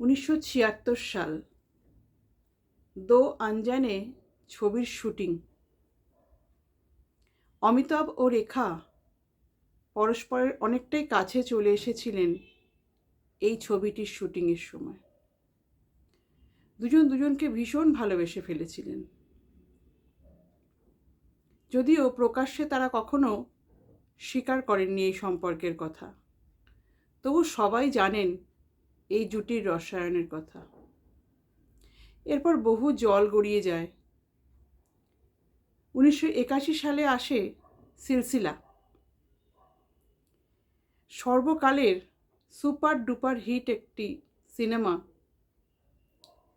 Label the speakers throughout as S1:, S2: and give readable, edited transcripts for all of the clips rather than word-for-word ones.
S1: 1976 সাল, দো আনজানে ছবির শুটিং। অমিতাভ ও রেখা পরস্পরের অনেকটাই কাছে চলে এসেছিলেন এই ছবিটির শুটিংয়ের সময়। দুজন দুজনকে ভীষণ ভালোবেসে ফেলেছিলেন, যদিও প্রকাশ্যে তারা কখনো স্বীকার করেননি এই সম্পর্কের কথা। তবু সবাই জানেন এই জুটির রসায়নের কথা। এরপর বহু জল গড়িয়ে যায়। 1981 সালে আসে সিলসিলা, সর্বকালের সুপার ডুপার হিট একটি সিনেমা,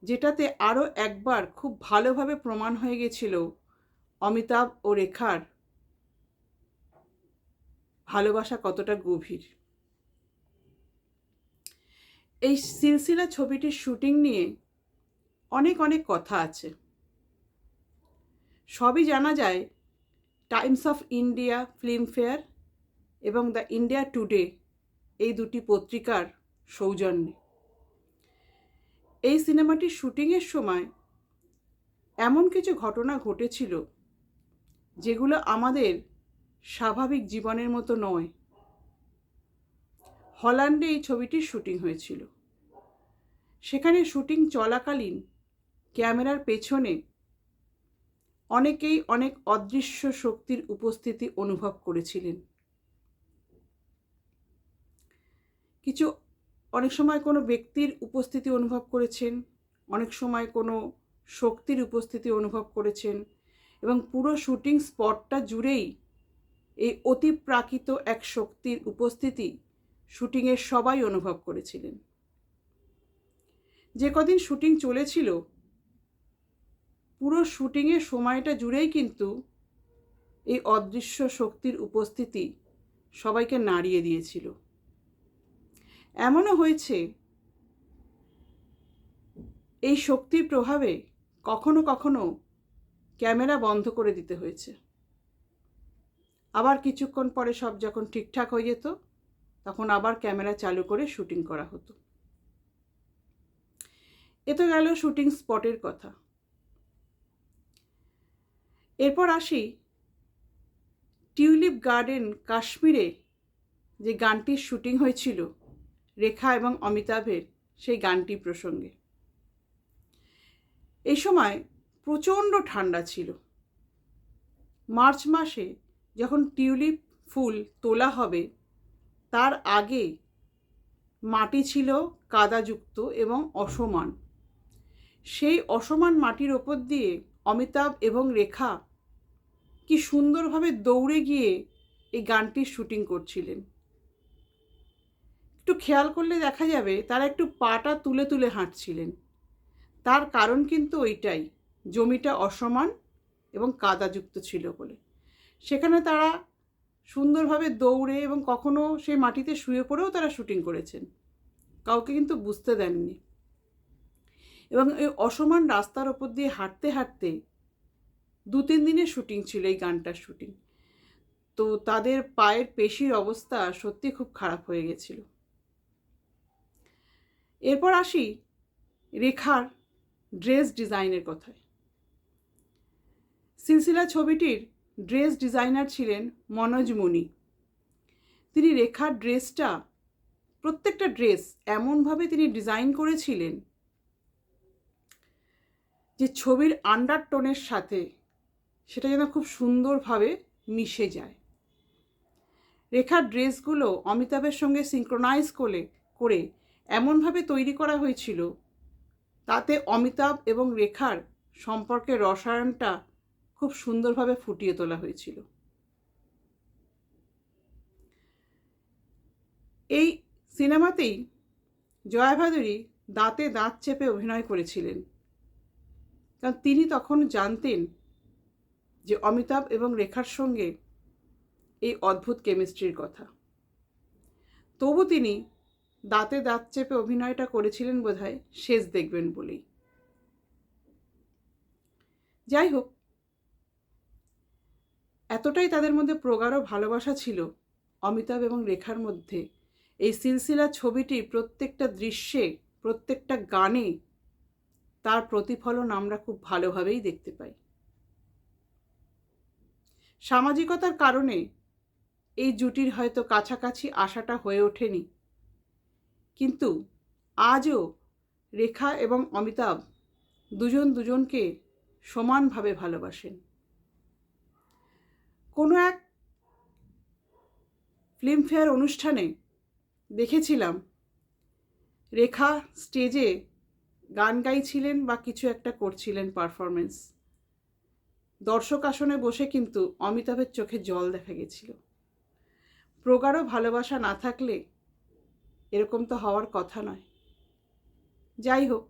S1: যেটাতে আরও একবার খুব ভালোভাবে প্রমাণ হয়ে গেছিল অমিতাভ ও রেখার ভালোবাসা কতটা গভীর। এই সিলসিলা ছবিটির শুটিং নিয়ে অনেক অনেক কথা আছে। সবই জানা যায় টাইমস অফ ইন্ডিয়া ফিল্মফেয়ার এবং দ্য ইন্ডিয়া টুডে এই দুটি পত্রিকার সৌজন্যে। এই সিনেমাটির শুটিংয়ের সময় এমন কিছু ঘটনা ঘটেছিল যেগুলো আমাদের স্বাভাবিক জীবনের মতো নয়। হল্যান্ডে এই ছবিটির শুটিং হয়েছিল। সেখানে শুটিং চলাকালীন ক্যামেরার পেছনে অনেকেই অনেক অদৃশ্য শক্তির উপস্থিতি অনুভব করেছিলেন। কিছু অনেক সময় কোনো ব্যক্তির উপস্থিতি অনুভব করেছেন, অনেক সময় কোনো শক্তির উপস্থিতি অনুভব করেছেন, এবং পুরো শুটিং স্পটটা জুড়েই এই অতিপ্রাকৃত এক শক্তির উপস্থিতি শুটিংয়ের সবাই অনুভব করেছিলেন। যে কদিন শুটিং চলেছিল, পুরো শুটিংয়ের সময়টা জুড়েই কিন্তু এই অদৃশ্য শক্তির উপস্থিতি সবাইকে নাড়িয়ে দিয়েছিল। এমনও হয়েছে এই শক্তির প্রভাবে কখনো কখনো ক্যামেরা বন্ধ করে দিতে হয়েছে। আবার কিছুক্ষণ পরে সব যখন ঠিকঠাক হয়ে যেত, তখন আবার ক্যামেরা চালু করে শুটিং করা হতো। এ তো গেল শুটিং স্পটের কথা। এরপর আসি টিউলিপ গার্ডেন কাশ্মীরে যে গানটির শুটিং হয়েছিল রেখা এবং অমিতাভের, সেই গানটি প্রসঙ্গে। এই সময় প্রচণ্ড ঠান্ডা ছিল। মার্চ মাসে যখন টিউলিপ ফুল তোলা হবে, তার আগে মাটি ছিল কাদাযুক্ত এবং অসমান। সেই অসমান মাটির ওপর দিয়ে অমিতাভ এবং রেখা কি সুন্দরভাবে দৌড়ে গিয়ে এই গানটির শুটিং করছিলেন। একটু খেয়াল করলে দেখা যাবে তারা একটু পাটা তুলে তুলে হাঁটছিলেন। তার কারণ কিন্তু ওইটাই, জমিটা অসমান এবং কাদাযুক্ত ছিল বলে। সেখানে তারা সুন্দরভাবে দৌড়ে এবং কখনো সেই মাটিতে শুয়ে পড়েও তারা শুটিং করেছেন, কাউকে কিন্তু বুঝতে দেননি। এবং এই অসমান রাস্তার ওপর দিয়ে হাঁটতে হাঁটতে 2-3 দিনের শুটিং ছিল এই গানটার শুটিং। তো তাদের পায়ের পেশির অবস্থা সত্যি খুব খারাপ হয়ে গেছিল। এরপর আসি রেখার ড্রেস ডিজাইনের কথায়। সিলসিলা ছবিটির ড্রেস ডিজাইনার ছিলেন মনোজ মুনি। তিনি রেখার ড্রেসটা, প্রত্যেকটা ড্রেস এমনভাবে তিনি ডিজাইন করেছিলেন যে ছবির আন্ডারটোনের সাথে সেটা যেন খুব সুন্দরভাবে মিশে যায়। রেখার ড্রেসগুলো অমিতাভের সঙ্গে সিঙ্ক্রোনাইজ করে এমনভাবে তৈরি করা হয়েছিল, তাতে অমিতাভ এবং রেখার সম্পর্কের রসায়নটা খুব সুন্দরভাবে ফুটিয়ে তোলা হয়েছিল। এই সিনেমাতেই জয়া ভাদুরী দাঁতে দাঁত চেপে অভিনয় করেছিলেন, কারণ তিনি তখন জানতেন যে অমিতাভ এবং রেখার সঙ্গে এই অদ্ভুত কেমিস্ট্রির কথা। তবু তিনি দাঁতে দাঁত চেপে অভিনয়টা করেছিলেন বোধহয় শেষ দেখবেন বলেই। যাই হোক, এতটাই তাদের মধ্যে প্রগাঢ় ভালোবাসা ছিল অমিতাভ এবং রেখার মধ্যে, এই সিলসিলা ছবিটির প্রত্যেকটা দৃশ্যে প্রত্যেকটা গানে তার প্রতিফলন আমরা খুব ভালোভাবেই দেখতে পাই। সামাজিকতার কারণে এই জুটির হয়তো কাছাকাছি আসাটা হয়ে ওঠেনি, কিন্তু আজও রেখা এবং অমিতাভ দুজন দুজনকে সমানভাবে ভালোবাসেন। কোনো এক ফিল্মফেয়ার অনুষ্ঠানে দেখেছিলাম রেখা স্টেজে গান গাইছিলেন বা কিছু একটা করছিলেন পারফরমেন্স। দর্শক আসনে বসে কিন্তু অমিতাভের চোখে জল দেখা গেছিল। প্রগাঢ় ভালোবাসা না থাকলে এরকম তো হওয়ার কথা নয়। যাই হোক,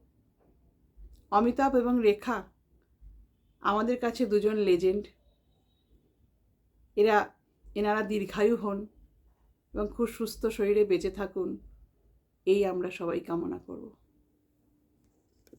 S1: অমিতাভ এবং রেখা আমাদের কাছে দুজন লেজেন্ড। এনারা দীর্ঘায়ু হন এবং খুব সুস্থ শরীরে বেঁচে থাকুন, এই আমরা সবাই কামনা করব।